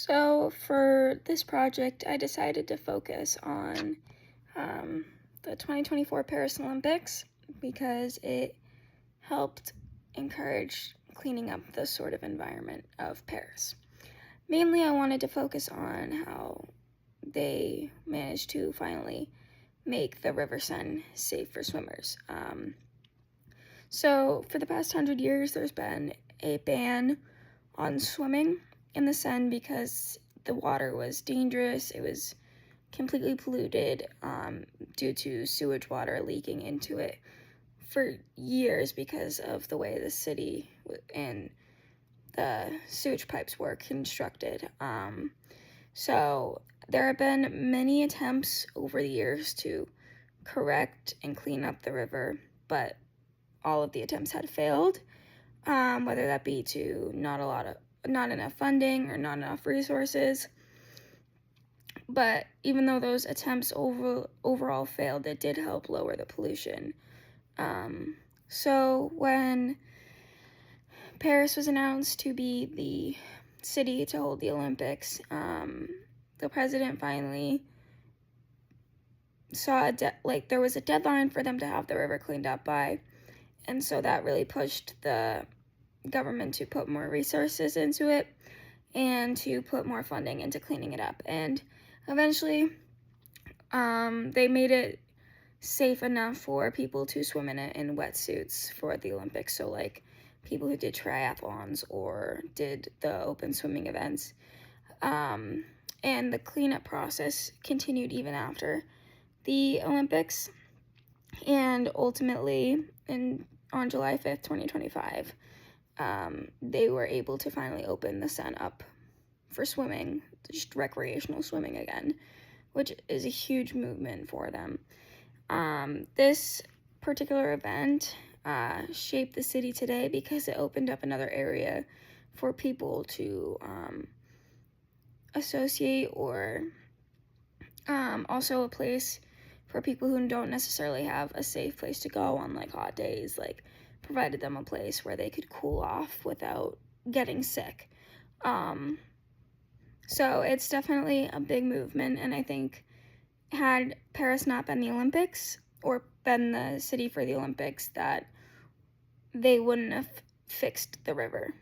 So for this project, I decided to focus on the 2024 Paris Olympics because it helped encourage cleaning up the sort of environment of Paris. Mainly, I wanted to focus on how they managed to finally make the River Seine safe for swimmers. So for the past 100 years, there's been a ban on swimming in the Seine because the water was dangerous. It was completely polluted due to sewage water leaking into it for years because of the way the city and the sewage pipes were constructed. So there have been many attempts over the years to correct and clean up the river, but all of the attempts had failed, whether that be to not enough funding or not enough resources. But even though those attempts overall failed, it did help lower the pollution. So when Paris was announced to be the city to hold the Olympics, the president finally saw there was a deadline for them to have the river cleaned up by, and so that really pushed the government to put more resources into it and to put more funding into cleaning it up. And eventually, they made it safe enough for people to swim in it in wetsuits for the Olympics. So like people who did triathlons or did the open swimming events. And the cleanup process continued even after the Olympics. And ultimately, on July 5th, 2025, they were able to finally open the Seine up for swimming, just recreational swimming again, which is a huge movement for them. This particular event shaped the city today because it opened up another area for people to associate, or also a place for people who don't necessarily have a safe place to go on like hot days, like provided them a place where they could cool off without getting sick. So it's definitely a big movement, and I think had Paris not been the Olympics or been the city for the Olympics, that they wouldn't have fixed the river.